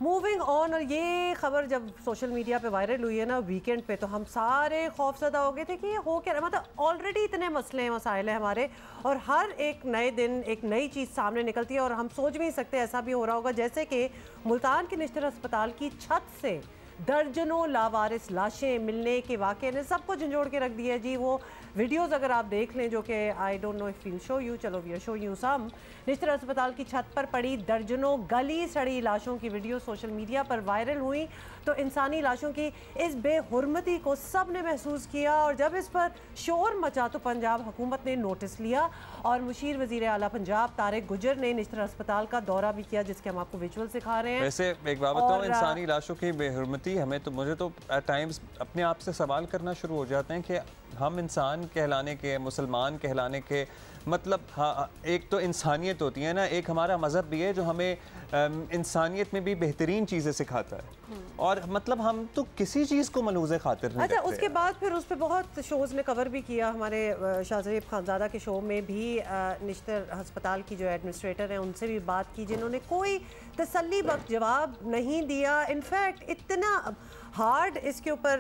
Moving on, और ये खबर जब सोशल मीडिया पे वायरल हुई है ना वीकेंड पे, तो हम सारे खौफजदा हो गए थे कि ये हो क्या रहा है। मतलब ऑलरेडी इतने मसले हैं, मसाइल हैं हमारे, और हर एक नए दिन एक नई चीज़ सामने निकलती है और हम सोच भी नहीं सकते ऐसा भी हो रहा होगा। जैसे कि मुल्तान के निश्तर अस्पताल की छत से दर्जनों लावारिस लाशें मिलने के वाक़े ने सबको झंझोड़ के रख दिया है जी। वो वीडियोज़ अगर आप देख लें, जो कि I don't know if we'll show you, चलो we are show you some. Nishtar अस्पताल की छत पर पड़ी दर्जनों गली सड़ी लाशों की वीडियो सोशल मीडिया पर वायरल हुई, तो इंसानी लाशों की इस बेहुरमती को सब ने महसूस किया, और जब इस पर शोर मचा तो पंजाब हुकूमत ने नोटिस लिया और मुशीर वज़ीर आला पंजाब तारिक गुजर ने निश्तर अस्पताल का दौरा भी किया, जिसके हम आपको विजुअल सिखा रहे हैं। वैसे एक बात बताऊं, इंसानी लाशों की बेहुरमती हमें तो, मुझे तो एट टाइम्स अपने आप से सवाल करना शुरू हो जाते हैं कि हम इंसान कहलाने के, मुसलमान कहलाने के मतलब, हाँ, एक तो इंसानियत होती है ना, एक हमारा मज़हब भी है जो हमें इंसानियत में भी बेहतरीन चीज़ें सिखाता है, और मतलब हम तो किसी चीज़ को मलूज़ खातिर नहीं। अच्छा, उसके बाद फिर उस पर बहुत शोज़ ने कवर भी किया, हमारे शाहज़रीब खानज़ादा के शो में भी निश्तर अस्पताल की जो एडमिनिस्ट्रेटर हैं उनसे भी बात की, जिन्होंने कोई तसल्ली बख्श जवाब नहीं दिया। इनफैक्ट इतना हार्ड इसके ऊपर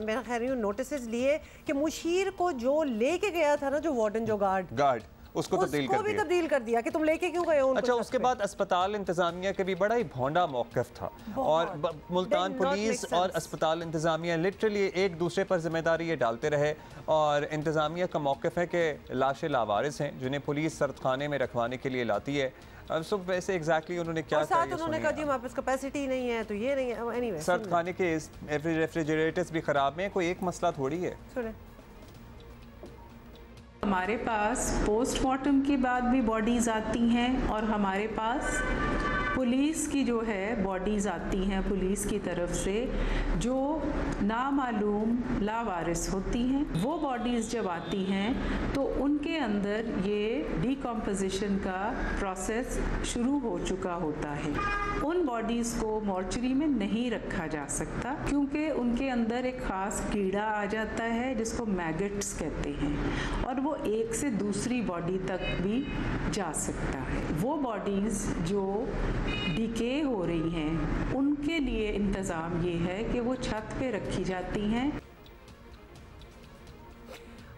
मेरा ख्याल है नोटिस लिए कि मुशीर को जो लेके गया था ना, जो वार्डन, जो गार्ड उसको तब्दील कर दिया कि तुम लेके क्यों गए हो। अच्छा, उसके बाद अस्पताल इंतजामिया के भी बड़ा ही भोंडा मौक़िफ़ था, और मुल्तान पुलिस और अस्पताल इंतजामिया लिटरली एक दूसरे पर जिम्मेदारी ये डालते रहे, और इंतजामिया का मौक़िफ़ है कि लाशें लावारिस हैं जिन्हें पुलिस सर्दखाने में रखवाने के लिए लाती है। सो वैसे एग्जैक्टली उन्होंने क्या कहा, उन्होंने कहा जी हमारे पास कैपेसिटी नहीं है, तो ये नहीं है। एनीवे, सर्दखाने के रेफ्रिजरेटर्स भी ख़राब हैं, कोई एक मसला थोड़ी है। हमारे पास पोस्टमार्टम के बाद भी बॉडीज़ आती हैं, और हमारे पास पुलिस की जो है बॉडीज़ आती हैं पुलिस की तरफ से, जो नामालूम लावारिस होती हैं। वो बॉडीज़ जब आती हैं तो उनके अंदर ये डिकम्पोजिशन का प्रोसेस शुरू हो चुका होता है। उन बॉडीज़ को मॉर्चरी में नहीं रखा जा सकता, क्योंकि उनके अंदर एक ख़ास कीड़ा आ जाता है जिसको मैगट्स कहते हैं, और वो एक से दूसरी बॉडी तक भी जा सकता है। वो बॉडीज़ जो डिके हो रही हैं उनके लिए इंतज़ाम ये है कि वो छत पे रखी जाती हैं।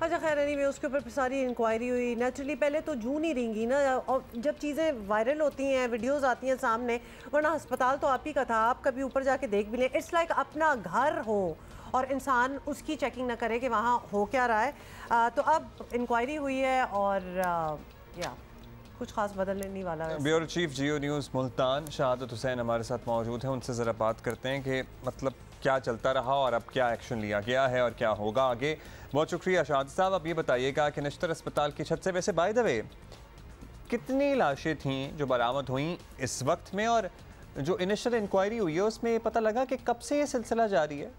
अच्छा, खैर नहीं, उसके ऊपर सारी इंक्वायरी हुई। नेचुरली पहले तो जून ही रहेंगी ना, और जब चीज़ें वायरल होती हैं, वीडियोस आती हैं सामने, वरना अस्पताल तो आप ही का था, आप कभी ऊपर जाके देख भी लें। इट्स लाइक अपना घर हो और इंसान उसकी चेकिंग ना करे कि वहाँ हो क्या रहा है। तो अब इंक्वायरी हुई है और या कुछ खास बदलने नहीं वाला है। ब्यूरो चीफ जियो न्यूज़ मुल्तान शहादत हुसैन हमारे साथ मौजूद हैं, उनसे ज़रा बात करते हैं कि मतलब क्या चलता रहा और अब क्या एक्शन लिया गया है और क्या होगा आगे। बहुत शुक्रिया शहादत साहब। अब ये बताइएगा कि निश्तर अस्पताल की छत से वैसे बाय द वे कितनी लाशें थीं जो बरामद हुई इस वक्त में, और जो इनिशियल इंक्वायरी हुई है उसमें पता लगा कि कब से ये सिलसिला जारी है?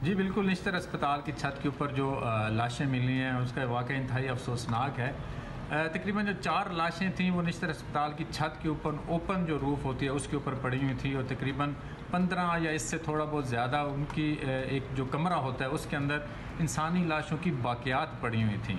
जी बिल्कुल, निश्तर अस्पताल की छत के ऊपर जो लाशें मिली हैं उसका वाक़ई इंतहाई अफसोसनाक है। तकरीबन जो 4 लाशें थीं वो निश्तर अस्पताल की छत के ऊपर ओपन जो रूफ़ होती है उसके ऊपर पड़ी हुई थी, और तकरीबन 15 या इससे थोड़ा बहुत ज़्यादा उनकी एक जो कमरा होता है उसके अंदर इंसानी लाशों की बाक़ियात पड़ी हुई थी।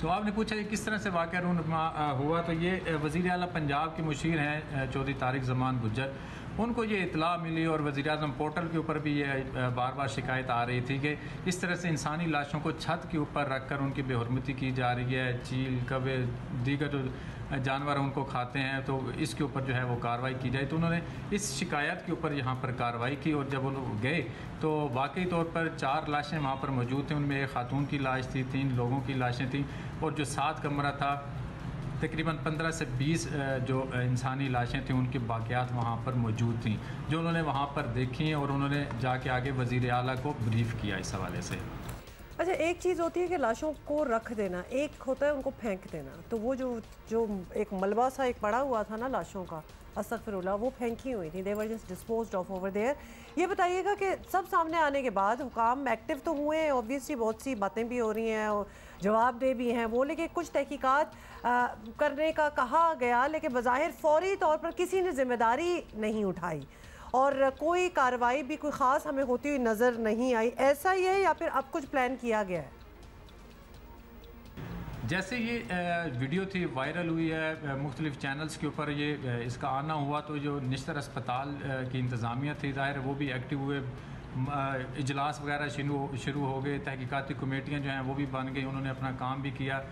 तो आपने पूछा कि किस तरह से वाक़या रूनुमा हुआ, तो ये वज़ीर आला पंजाब के मुशीर हैं चौधरी तारिक ज़मान गुज्जर, उनको ये इतला मिली, और वज़ीर आज़म पोर्टल के ऊपर भी ये बार बार शिकायत आ रही थी कि इस तरह से इंसानी लाशों को छत के ऊपर रख कर उनकी बेहुरमती की जा रही है, चील कौवे दीगर जो जानवर उनको खाते हैं, तो इसके ऊपर जो है वो कार्रवाई की जाए। तो उन्होंने इस शिकायत के ऊपर यहाँ पर कार्रवाई की, और जब वो गए तो वाकई तौर पर 4 लाशें वहाँ पर मौजूद थीं। उनमें एक खातून की लाश थी, 3 लोगों की लाशें थीं, और जो 7 कमरा था तकरीबन 15 से 20 जो इंसानी लाशें थीं उनकी बाक़ियात वहाँ पर मौजूद थीं, जो उन्होंने वहाँ पर देखी, और उन्होंने जाके आगे वज़ीर आला को ब्रीफ़ किया इस हवाले से। अच्छा, एक चीज़ होती है कि लाशों को रख देना, एक होता है उनको फेंक देना। तो वो जो एक मलबा सा एक पड़ा हुआ था ना लाशों का, अस्तगफिरुल्लाह, वो फेंकी हुई थी, they were just disposed off over there. ये बताइएगा कि सब सामने आने के बाद हुकाम एक्टिव तो हुए हैं, ऑब्वियसली बहुत सी बातें भी हो रही हैं और जवाबदेह भी हैं वो, लेकिन कुछ तहकीकात करने का कहा गया, लेकिन बज़ाहिर फौरी तौर पर किसी ने जिम्मेदारी नहीं उठाई और कोई कार्रवाई भी कोई ख़ास हमें होती हुई नज़र नहीं आई। ऐसा ही है या फिर अब कुछ प्लान किया गया है? जैसे ये वीडियो थी वायरल हुई है मुख्तलिफ चैनल्स के ऊपर, ये इसका आना हुआ तो जो निश्तर अस्पताल की इंतज़ामिया थी ज़ाहिर वो भी एक्टिव हुए, इजलास वगैरह शुरू हो गए, तहकीकाती कमेटियाँ जो हैं वो भी बन गई, उन्होंने अपना काम भी किया।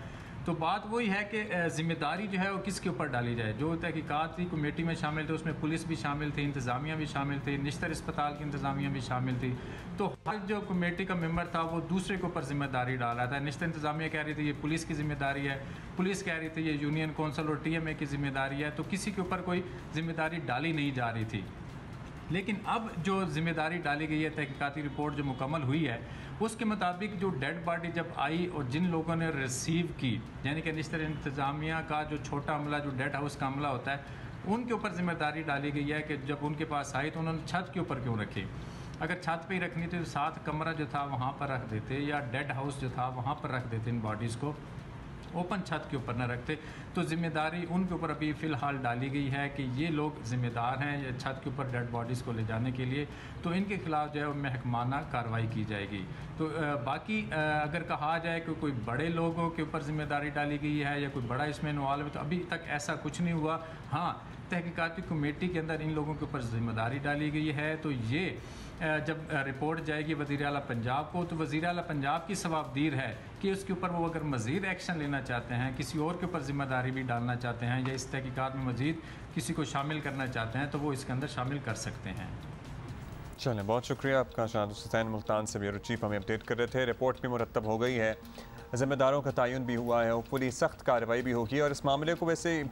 तो बात वही है कि ज़िम्मेदारी जो है वो किसके ऊपर डाली जाए। जो तहकीकाती कमेटी में शामिल थे उसमें पुलिस भी शामिल थी, इंतज़ामिया भी शामिल थी, निश्तर अस्पताल की इंतज़ामिया भी शामिल थी। तो हर जो कमेटी का मेंबर था वो दूसरे के ऊपर जिम्मेदारी डाल रहा था। निश्तर इंतज़ामिया कह रही थी ये पुलिस की जिम्मेदारी है, पुलिस कह रही थी ये यूनियन कौंसल और TMA की जिम्मेदारी है। तो किसी के ऊपर कोई जिम्मेदारी डाली नहीं जा रही थी। लेकिन अब जो जिम्मेदारी डाली गई है, तहकीकाती रिपोर्ट जो मुकम्मल हुई है उसके मुताबिक जो डेड बॉडी जब आई और जिन लोगों ने रिसीव की, यानी कि निश्तर इंतज़ामिया का जो छोटा अमला, जो डेड हाउस का अमला होता है, उनके ऊपर जिम्मेदारी डाली गई है कि जब उनके पास आई तो उन्होंने छत के ऊपर क्यों रखी। अगर छत पे ही रखनी थी तो साथ कमरा जो था वहाँ पर रख देते, या डेड हाउस जो था वहाँ पर रख देते, इन बॉडीज़ को ओपन छत के ऊपर न रखते। तो जिम्मेदारी उनके ऊपर अभी फ़िलहाल डाली गई है कि ये लोग ज़िम्मेदार हैं ये छत के ऊपर डेड बॉडीज़ को ले जाने के लिए, तो इनके ख़िलाफ़ जो है महकमाना कार्रवाई की जाएगी। तो बाकी अगर कहा जाए कि कोई बड़े लोगों के ऊपर ज़िम्मेदारी डाली गई है या कोई बड़ा इसमें इन्वॉल्व है, तो अभी तक ऐसा कुछ नहीं हुआ। हाँ, तहकीकाती कमेटी के अंदर इन लोगों के ऊपर जिम्मेदारी डाली गई है। तो ये जब रिपोर्ट जाएगी वज़ीर आला पंजाब को, तो वज़ीर आला पंजाब की सवाबदीर है कि उसके ऊपर वो अगर मज़ीद एक्शन लेना चाहते हैं, किसी और के ऊपर जिम्मेदारी भी डालना चाहते हैं या इस तहकीकात में मज़ीद किसी को शामिल करना चाहते हैं, तो वो इसके अंदर शामिल कर सकते हैं। चलें, बहुत शुक्रिया आपका। शहादत हुसैन मुल्तान से ब्यूरो चीफ हमें अपडेट कर रहे थे। रिपोर्ट भी मुरतब हो गई है, ज़िम्मेदारों का तयन भी हुआ है और पूरी सख्त कार्रवाई भी होगी। और इस मामले को वैसे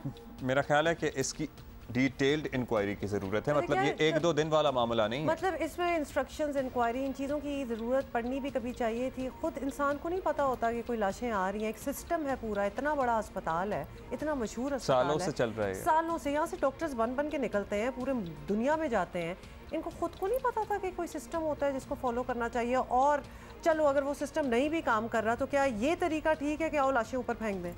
मेरा ख्याल है कि इसकी डिटेल्ड इंक्वायरी की ज़रूरत है। मतलब ये 1-2 दिन वाला मामला नहीं है। मतलब इसमें इंस्ट्रक्शंस, इंक्वायरी, इन चीज़ों की ज़रूरत पड़नी भी कभी चाहिए थी। खुद इंसान को नहीं पता होता कि कोई लाशें आ रही हैं। एक सिस्टम है पूरा, इतना बड़ा अस्पताल है, इतना मशहूर अस्पताल है, सालों से चल रहा है, सालों से। यहाँ से डॉक्टर्स बन के निकलते हैं, पूरे दुनिया में जाते हैं। इनको खुद को नहीं पता था कि कोई सिस्टम होता है जिसको फॉलो करना चाहिए। और चलो अगर वो सिस्टम नहीं भी काम कर रहा तो क्या ये तरीका ठीक है कि आओ लाशें ऊपर फेंक दें?